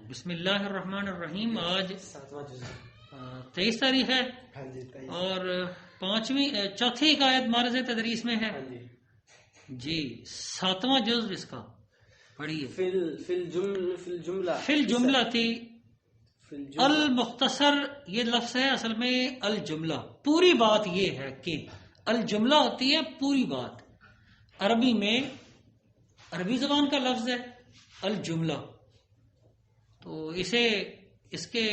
بسم اللہ الرحمن الرحیم. آج 23 تاریخ ہے اور چوتھی ایک آیت مارز تدریس میں ہے جی. 7واں جز اس کا پڑھیے. فی الجملہ تھی المختصر، یہ لفظ ہے اصل میں الجملہ. پوری بات یہ ہے کہ الجملہ ہوتی ہے پوری بات. عربی میں عربی زبان کا لفظ ہے الجملہ. تو اس کے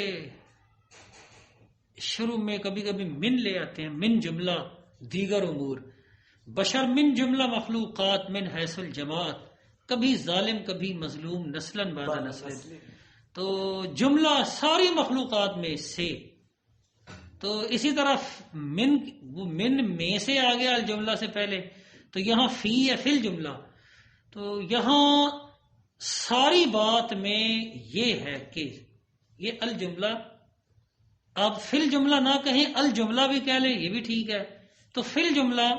شروع میں کبھی کبھی من لے آتے ہیں. من جملہ دیگر امور، بشر من جملہ مخلوقات من حیث الجماعت، کبھی ظالم کبھی مظلوم نسلاً بعد نسل. تو جملہ ساری مخلوقات میں سے. تو اسی طرح من میں سے آ گیا الجملہ سے پہلے. تو یہاں فی ہے فی الجملہ. تو یہاں ساری بات میں یہ ہے کہ یہ الجملہ، آپ فی الجملہ نہ کہیں الجملہ بھی کہہ لیں، یہ بھی ٹھیک ہے. تو فی الجملہ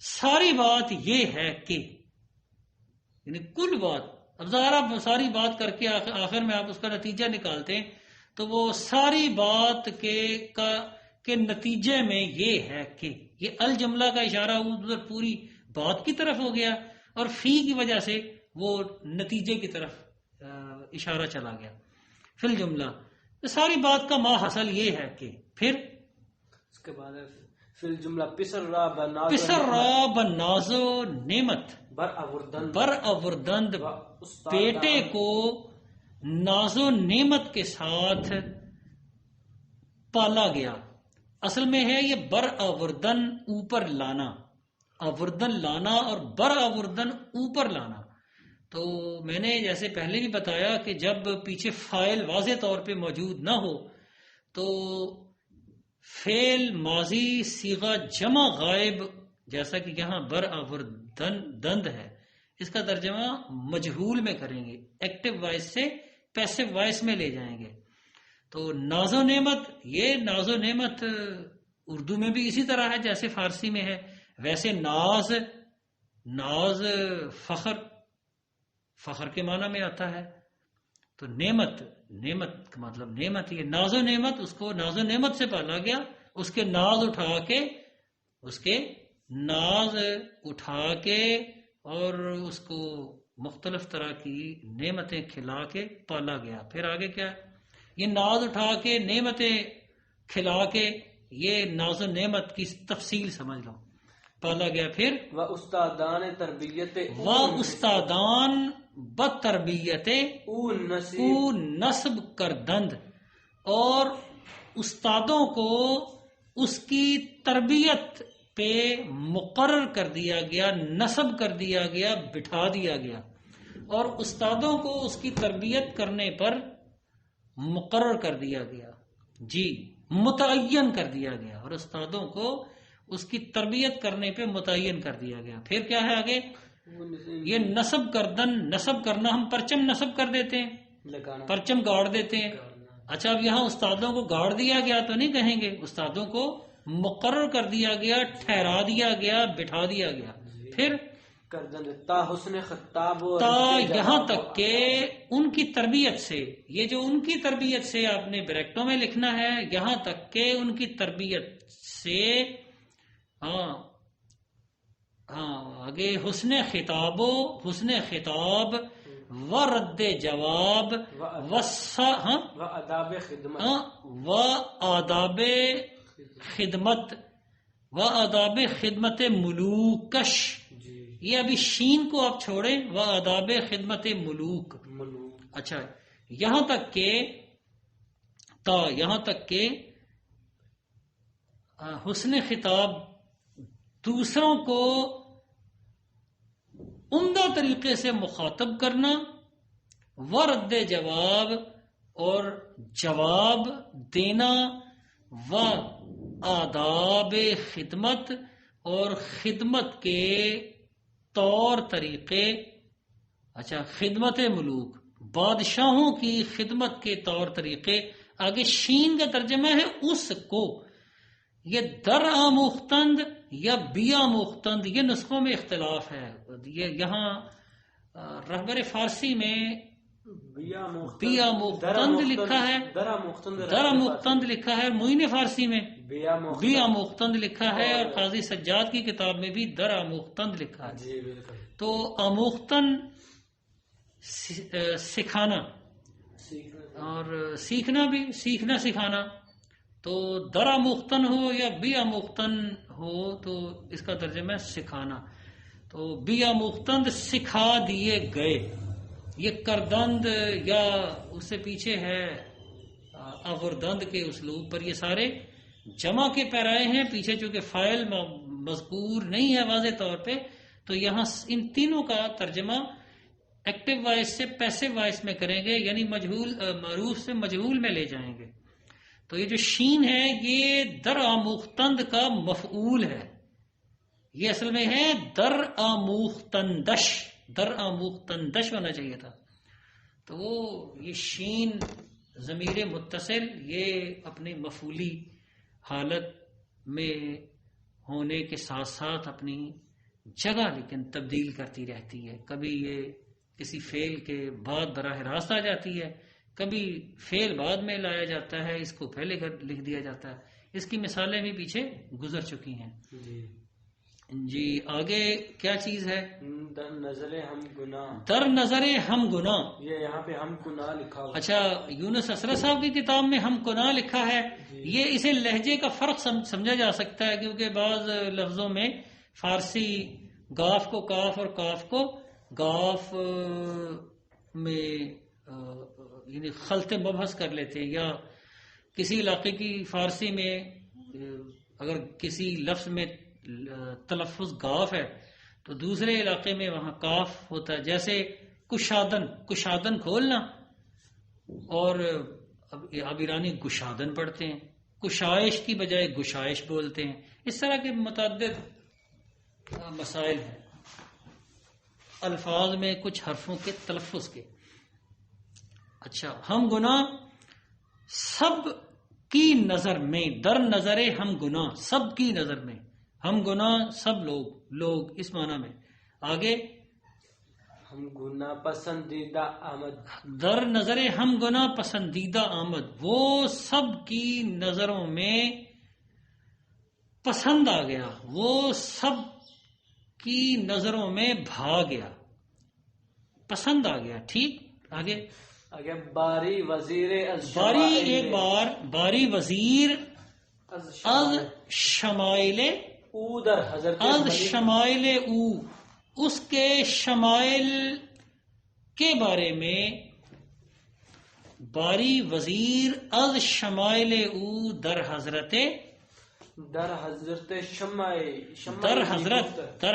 ساری بات یہ ہے کہ یعنی کل بات. اب ظاہر آپ ساری بات کر کے آخر میں آپ اس کا نتیجہ نکالتے ہیں تو وہ ساری بات کے نتیجے میں یہ ہے کہ یہ الجملہ کا اشارہ ادھر پوری بات کی طرف ہو گیا اور فی کی وجہ سے وہ نتیجے کی طرف اشارہ چلا گیا. فی الجملہ ساری بات کا ما حاصل یہ ہے کہ پھر اس کے بعد فی الجملہ پسر را بناز و نعمت، بر اوردند بیٹے کو ناز و نعمت کے ساتھ پالا گیا. اصل میں ہے یہ بر اوردن اوپر لانا، اوردن لانا اور بر اوردن اوپر لانا. تو میں نے جیسے پہلے بھی بتایا کہ جب پیچھے فاعل واضح طور پہ موجود نہ ہو تو فعل ماضی صیغہ جمع غائب، جیسا کہ یہاں بر اوردند ہے، اس کا ترجمہ مجہول میں کریں گے، ایکٹیو وائس سے پیسو وائس میں لے جائیں گے. تو ناز و نعمت، یہ ناز و نعمت اردو میں بھی اسی طرح ہے جیسے فارسی میں ہے. ویسے ناز فخر کے معنی میں آتا ہے. تو نعمت کا مطلب نعمت، یہ ناز و نعمت، اس کو ناز و نعمت سے پالا گیا. اس کے ناز اٹھا کے اور اس کو مختلف طرح کی نعمتیں کھلا کے پالا گیا. پھر آگے کیا ہے؟ یہ ناز اٹھا کے نعمتیں کھلا کے، یہ ناز و نعمت کی تفصیل سمجھ لو. پالا گیا. پھر استادان تربیت استادان بتربیت او نصب کردند، اور استادوں کو اس کی تربیت پہ مقرر کر دیا گیا، نصب کر دیا گیا، بٹھا دیا گیا. اور استادوں کو اس کی تربیت کرنے پر مقرر کر دیا گیا جی، متعین کر دیا گیا، اور استادوں کو اس کی تربیت کرنے پہ متعین کر دیا گیا. پھر کیا ہے آگے؟ یہ نصب کرنا، ہم پرچم نصب کر دیتے ہیں، پرچم گاڑ دیتے ہیں. اچھا، اب یہاں استادوں کو گاڑ دیا گیا تو نہیں کہیں گے، استادوں کو مقرر کر دیا گیا، ٹھہرا دیا گیا، بٹھا دیا گیا. پھر تا حسن خطاب، تا یہاں تک کہ ان کی تربیت سے، یہ جو ان کی تربیت سے آپ نے بریکٹوں میں لکھنا ہے، یہاں تک کہ ان کی تربیت سے آگے حسن خطاب و رد جواب و آداب خدمت ملوکش. یہ ابھی شین کو آپ چھوڑیں، و آداب خدمت ملوک. اچھا، یہاں تک کہ حسن خطاب، دوسروں کو عمدہ طریقے سے مخاطب کرنا، و رد جواب اور جواب دینا، و آداب خدمت اور خدمت کے طور طریقے. اچھا، خدمت ملوک، بادشاہوں کی خدمت کے طور طریقے. آگے شین کا ترجمہ ہے اس کو. یہ در آموختند یا بی آموختند، یہ نسخوں میں اختلاف ہے. یہ یہاں رہبر فارسی میں بیا مختند لکھا ہے، درا مختند لکھا ہے معین فارسی میں، بیا مختند لکھا ہے، اور قاضی سجاد کی کتاب میں بھی درا مختند لکھا ہے. جی بالکل. تو آموختن سکھانا اور سیکھنا بھی، سیکھنا سکھانا. تو درا مختن ہو یا بیا مختن ہو تو اس کا ترجمہ ہے سکھانا. تو بیا مختند سکھا دیے گئے، یہ کردند یا اس سے پیچھے ہے آوردند کے اسلوب پر، یہ سارے جمع کے پیرائے ہیں. پیچھے چونکہ فاعل مذکور نہیں ہے واضح طور پہ، تو یہاں ان تینوں کا ترجمہ ایکٹیو وائس سے پیسو وائس میں کریں گے، یعنی مجہول معروف سے مجہول میں لے جائیں گے. تو یہ جو شین ہے یہ در آموختند کا مفعول ہے، یہ اصل میں ہے در آموختندش، در آموختندش ہونا چاہیے تھا. تو وہ یہ شین ضمیر متصل یہ اپنی مفعولی حالت میں ہونے کے ساتھ ساتھ اپنی جگہ لیکن تبدیل کرتی رہتی ہے. کبھی یہ کسی فعل کے بعد براہ راست آ جاتی ہے، کبھی فعل بعد میں لایا جاتا ہے، اس کو پہلے لکھ دیا جاتا ہے. اس کی مثالیں بھی پیچھے گزر چکی ہیں. جی آگے کیا چیز ہے؟ در نظر ہم گناہ، در نظر ہم گناہ. یہ یہاں پہ ہم گناہ لکھا ہوا. اچھا، یونس اسرا صاحب کی کتاب میں ہم گناہ لکھا ہے. یہ اسے لہجے کا فرق سمجھا جا سکتا ہے، کیونکہ بعض لفظوں میں فارسی گاف کو کاف اور کاف کو گاف میں یعنی خلط مبحث کر لیتے ہیں، یا کسی علاقے کی فارسی میں اگر کسی لفظ میں تلفظ گاف ہے تو دوسرے علاقے میں وہاں کاف ہوتا ہے. جیسے کشادن، کشادن کھولنا، اور اب ایرانی گشادن پڑھتے ہیں، کشائش کی بجائے گشائش بولتے ہیں. اس طرح کے متعدد مسائل ہیں الفاظ میں کچھ حرفوں کے تلفظ کے. اچھا، ہم گناہ سب کی نظر میں، در نظر ہم گناہ سب کی نظر میں، ہم گناہ سب لوگ اس معنی میں. آگے ہم گناہ پسندیدہ آمد، در نظر ہم گناہ پسندیدہ آمد، وہ سب کی نظروں میں پسند آ گیا، وہ سب کی نظروں میں بھا گیا، پسند آ گیا. ٹھیک. آگے باری وزیر باری، ایک بار باری وزیر از شمائل او در حضرت از شمائل او، اس کے شمائل کے بارے میں. باری وزیر از شمائل او در حضرت شمعی، در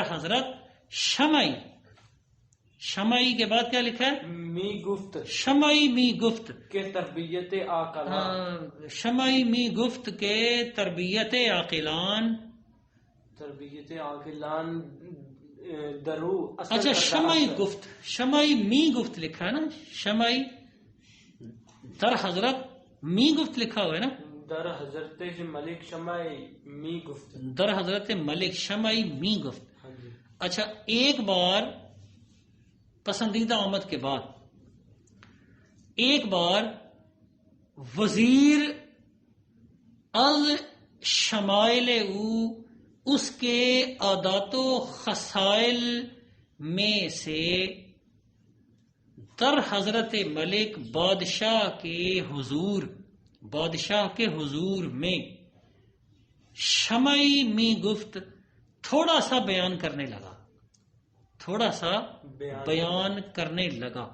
حضرت شمعی. شمعی کے بعد کیا لکھا ہے؟ می گفت، شمعی می گفت کے تربیت عاقلان، شمعی می گفت کے تربیت عاقلان. تربیت عاقلان درو. اچھا، شمعی گفت، شمعی می گفت لکھا ہے نا، شمعی در حضرت می گفت لکھا ہوا ہے نا، در حضرت ملک شمعی می گفت، در حضرت ملک شمعی می گفت. ہاں جی. اچھا، ایک بار پسندیدہ آمد کے بعد ایک بار وزیر از شمائل او، اس کے عادات و خصائل میں سے در حضرت ملک بادشاہ کے حضور، بادشاہ کے حضور میں شمعی می گفت تھوڑا سا بیان کرنے لگا، تھوڑا سا بیان کرنے لگا.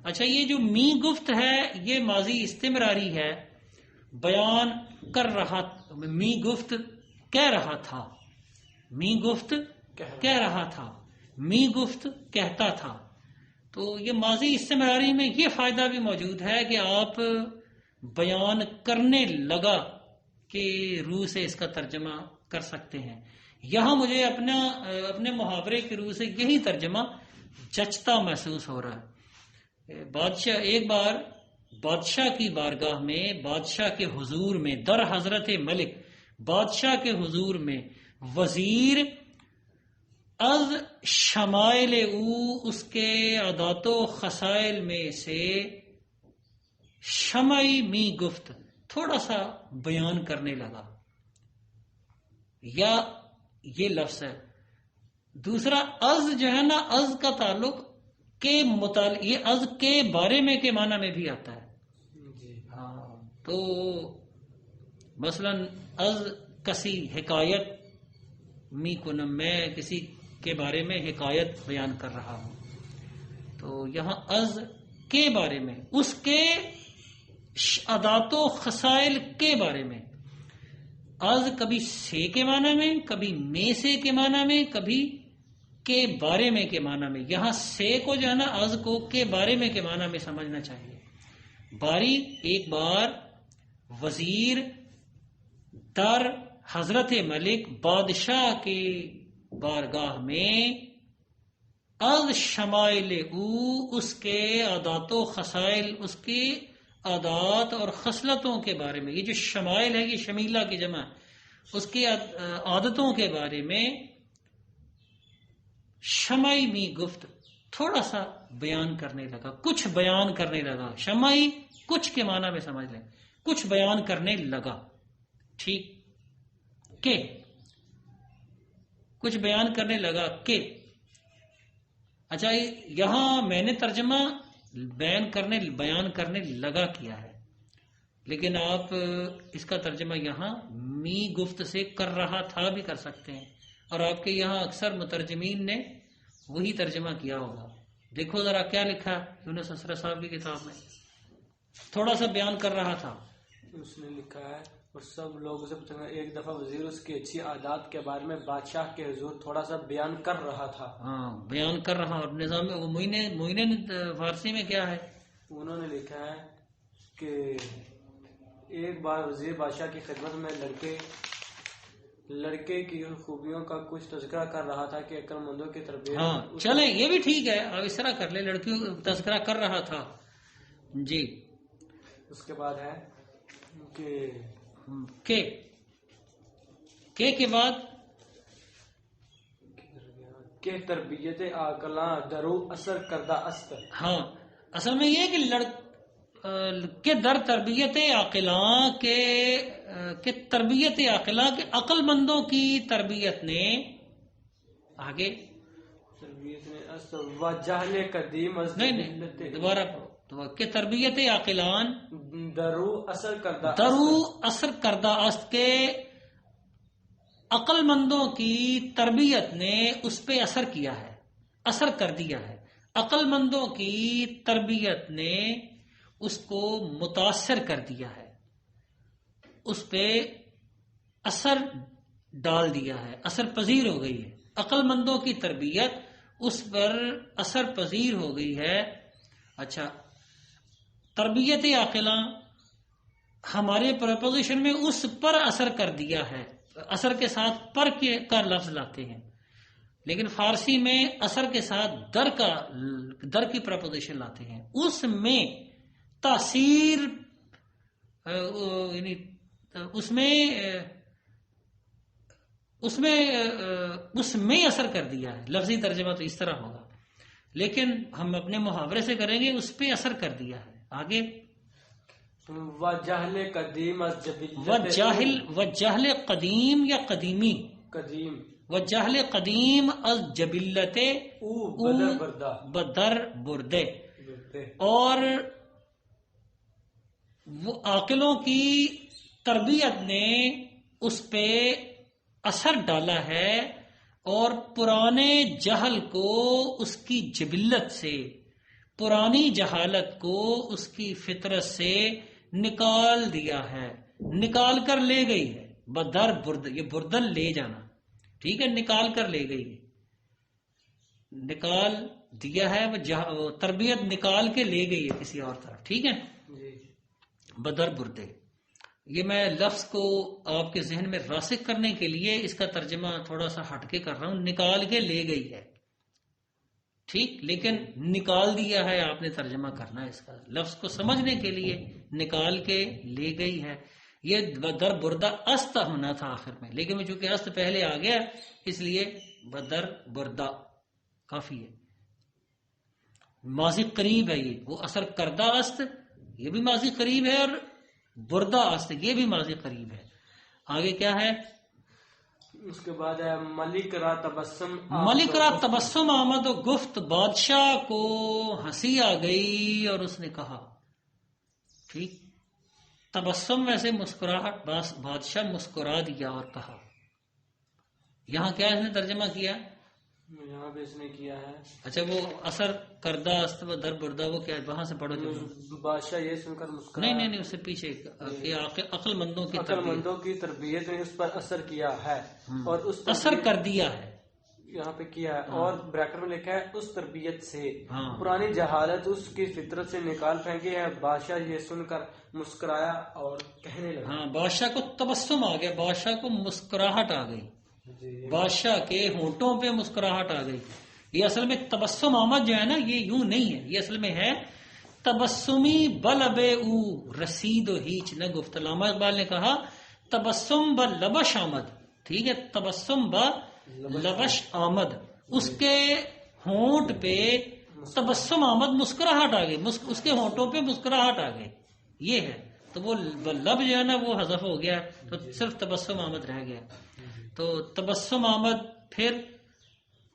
اچھا، یہ جو می گفت ہے یہ ماضی استمراری ہے، بیان کر رہا، می گفت کہہ رہا تھا، می گفت کہہ رہا تھا، می گفت کہتا تھا. تو یہ ماضی استمراری میں یہ فائدہ بھی موجود ہے کہ آپ بیان کرنے لگا کہ روح سے اس کا ترجمہ کر سکتے ہیں. یہاں مجھے اپنے محاورے کی روح سے یہی ترجمہ جچتا محسوس ہو رہا ہے. بادشاہ ایک بار بادشاہ کی بارگاہ میں، بادشاہ کے حضور میں، در حضرت ملک بادشاہ کے حضور میں وزیر از شمائل او، اس کے عادات و خصائل میں سے شمعی می گفت، تھوڑا سا بیان کرنے لگا، یا یہ لفظ ہے۔ دوسرا از جو ہے نا، از کا تعلق کے متعلق، یہ از کے بارے میں کے معنی میں بھی آتا ہے۔ تو مثلا از کسی حکایت می کنم، میں کسی کے بارے میں حکایت بیان کر رہا ہوں، تو یہاں از کے بارے میں، اس کے عادات و خصائل کے بارے میں۔ از کبھی سے کے معنی میں، کبھی میں سے کے معنی میں، کبھی کے بارے میں کے معنی میں۔ یہاں سے کو جو ہے نا، از کو کے بارے میں کے معنی میں سمجھنا چاہیے۔ باری ایک بار وزیر در حضرت ملک بادشاہ کے بارگاہ میں، از شمائل او، اس کے عادات و خصائل، اس کے عادات اور خصلتوں کے بارے میں۔ یہ جو شمائل ہے یہ شمیلہ کی جمع، اس کی عادتوں کے بارے میں شمعی می گفت، تھوڑا سا بیان کرنے لگا، کچھ بیان کرنے لگا۔ شمعی کچھ کے معنی میں سمجھ لیں، کچھ بیان کرنے لگا، ٹھیک، کہ کچھ بیان کرنے لگا کہ۔ اچھا، یہاں میں نے ترجمہ بیان کرنے لگا کیا ہے، لیکن آپ اس کا ترجمہ یہاں می گفت سے کر رہا تھا بھی کر سکتے ہیں، اور آپ کے یہاں اکثر مترجمین نے وہی ترجمہ کیا ہوگا۔ دیکھو ذرا کیا لکھا یونس اسرا صاحب کی کتاب میں، تھوڑا سا بیان کر رہا تھا، اس نے لکھا ہے اور سب لوگ اسے پوچھا، ایک دفعہ وزیر اس کی اچھی عادات کے بارے میں بادشاہ کے حضور تھوڑا سا بیان کر رہا تھا۔ ہاں، بیان کر رہا۔ اور نظام موئین فارسی میں کیا ہے؟ انہوں نے لکھا ہے کہ ایک بار وزیر بادشاہ کی خدمت میں لڑکے کی خوبیوں کا کچھ تذکرہ کر رہا تھا کہ عقل مندوں کی تربیت۔ ہاں چلیں، یہ بھی ٹھیک ہے، اب اس طرح کر لیں، لڑکیوں کا تذکرہ کر رہا تھا جی۔ اس کے بعد ہے کے بعد کہ تربیت عاقلاں درو اثر کردہ است۔ ہاں، اصل میں یہ کہ در تربیت عاقلاں کے تربیت عاقلاں کے عقل مندوں کی تربیت نے، آگے تربیت نے است و جہل قدیم از نہیں دوبارہ کہ تربیت عاقلان درو اثر کردہ است کے عقل مندوں کی تربیت نے اس پہ اثر کیا ہے، اثر کر دیا ہے۔ عقل مندوں کی تربیت نے اس کو متاثر کر دیا ہے، اس پہ اثر ڈال دیا ہے، اثر پذیر ہو گئی ہے۔ عقل مندوں کی تربیت اس پر اثر پذیر ہو گئی ہے۔ اچھا، تربیت عاقلاں ہمارے پرپوزیشن میں اس پر اثر کر دیا ہے، اثر کے ساتھ پر کا لفظ لاتے ہیں، لیکن فارسی میں اثر کے ساتھ در کی پرپوزیشن لاتے ہیں۔ اس میں تاثیر، یعنی اس میں اثر کر دیا ہے، لفظی ترجمہ تو اس طرح ہوگا، لیکن ہم اپنے محاورے سے کریں گے اس پہ اثر کر دیا ہے۔ آگے وجہل قدیم از وجہل قدیم یا قدیمی، وجہل قدیم از جبلت بدر بردے، اور وہ عاقلوں کی تربیت نے اس پہ اثر ڈالا ہے، اور پرانے جہل کو اس کی جبلت سے، پرانی جہالت کو اس کی فطرت سے نکال دیا ہے، نکال کر لے گئی ہے۔ بدر برد، یہ بردن لے جانا، ٹھیک ہے، نکال کر لے گئی ہے، نکال دیا ہے، وہ تربیت نکال کے لے گئی ہے کسی اور طرف، ٹھیک ہے۔ بدر بردے، یہ میں لفظ کو آپ کے ذہن میں راسخ کرنے کے لیے اس کا ترجمہ تھوڑا سا ہٹ کے کر رہا ہوں، نکال کے لے گئی ہے، ٹھیک، لیکن نکال دیا ہے آپ نے ترجمہ کرنا ہے اس کا، لفظ کو سمجھنے کے لیے نکال کے لے گئی ہے، یہ بدر بردہ است ہونا تھا آخر میں، لیکن وہ چونکہ است پہلے آ گیا اس لیے بدر بردہ کافی ہے. ماضی قریب ہے یہ، وہ اثر کردہ است یہ بھی ماضی قریب ہے، اور بردہ است یہ بھی ماضی قریب ہے. آگے کیا ہے؟ اس کے بعد ہے ملک را تبسم ملک را تبسم آمد و گفت، بادشاہ کو ہنسی آ گئی اور اس نے کہا. ٹھیک، تبسم ویسے مسکراہٹ، بادشاہ مسکرا دیا اور کہا. یہاں کیا اس نے ترجمہ کیا؟ یہاں پہ اس نے کیا ہے اچھا وہ اثر کردہ است و در بردہ وہ کیا ہے؟ وہاں سے پڑھو. بادشاہ یہ سن کر مسکرایا. نہیں اس سے پیچھے عقل مندوں کی عقل مندوں کی تربیت نے اس پر اثر کیا ہے، اور اس اثر کر دیا ہے یہاں پہ کیا ہے، اور بریکٹ میں لکھا ہے اس تربیت سے ہاں. پرانی جہالت اس کی فطرت سے نکال پھینکی ہے. بادشاہ یہ سن کر مسکرایا اور کہنے لگا. ہاں، بادشاہ کو تبسم آ گیا، بادشاہ کو مسکراہٹ آ گئی، بادشاہ کے ہونٹوں پہ مسکراہٹ آ گئی. یہ اصل میں تبسم آمد جو ہے نا، یہ یوں نہیں ہے، یہ اصل میں ہے تبسمی بلب او رسید و ہیچ نہ گفت. علامہ اقبال نے کہا تبسم ب لبش آمد. ٹھیک ہے، تبسم ب لبش آمد، اس کے ہونٹ پہ تبسم آمد، مسکراہٹ آ گئی، اس کے ہونٹوں پہ مسکراہٹ آ گئی. یہ ہے تو وہ لب جو ہے نا وہ حذف ہو گیا، تو صرف تبسم آمد رہ گیا. تو تبسم آمد. پھر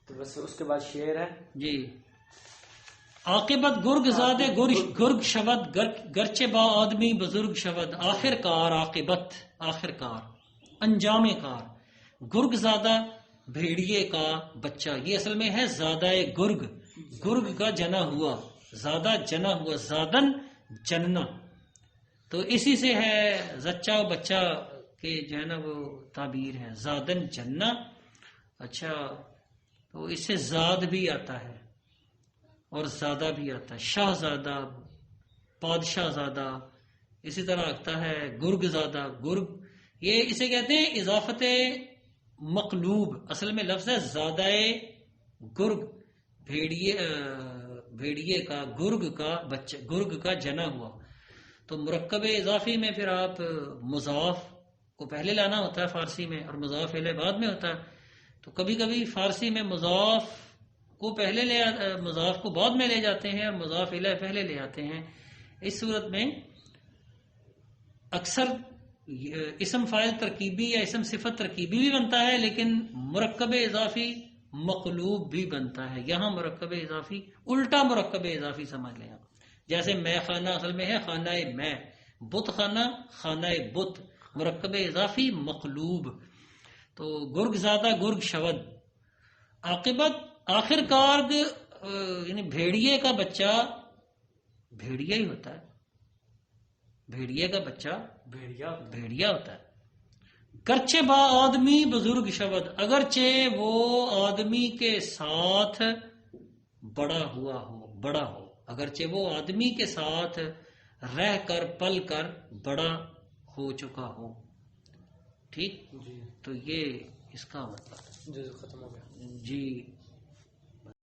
تو بس اس کے بعد شعر ہے جی، عاقبت گرگ زادے گرگ شود، گرچہ با آدمی بزرگ شود. آخر کار، عاقبت آخر کار، انجام کار. گرگ زادہ بھیڑیے کا بچہ، یہ اصل میں ہے زادہ گرگ، گرگ کا جنا ہوا، زادہ جنا ہوا، زادن جننا. تو اسی سے ہے زچہ بچہ کے جو ہے نا وہ تعبیر ہے، زادن جننا. اچھا، تو اس سے زاد بھی آتا ہے اور زادہ بھی آتا ہے، شاہ زادہ، بادشاہ زادہ، اسی طرح آتا ہے گرگ زادہ. گرگ یہ اسے کہتے ہیں اضافت مقلوب، اصل میں لفظ ہے زادہ گرگ، بھیڑیے کا، گرگ کا بچہ، گرگ کا جنا ہوا. تو مرکب اضافی میں پھر آپ مضاف کو پہلے لانا ہوتا ہے فارسی میں، اور مضاف الیہ بعد میں ہوتا ہے. تو کبھی کبھی فارسی میں مضاف کو پہلے مضاف کو بعد میں لے جاتے ہیں اور مضاف الیہ پہلے لے آتے ہیں. اس صورت میں اکثر اسم فاعل ترکیبی یا اسم صفت ترکیبی بھی بنتا ہے، لیکن مرکب اضافی مقلوب بھی بنتا ہے. یہاں مرکب اضافی الٹا مرکب اضافی سمجھ لیں آپ. جیسے میں خانہ اصل میں ہے خانہ میں، بت خانہ خانہ بت، مرکب اضافی مقلوب. تو گرگ زادہ گرگ شود، عاقبت آخر کار، یعنی بھیڑیے کا بچہ بھیڑیا ہی ہوتا ہے، بھیڑیے کا بچہ بھیڑیا ہوتا ہے. گرچہ با آدمی بزرگ شود، اگرچہ وہ آدمی کے ساتھ بڑا ہو، اگرچہ وہ آدمی کے ساتھ رہ کر پل کر بڑا ہو چکا ہو. ٹھیک، جی، تو یہ اس کا مطلب ختم ہو گیا جی.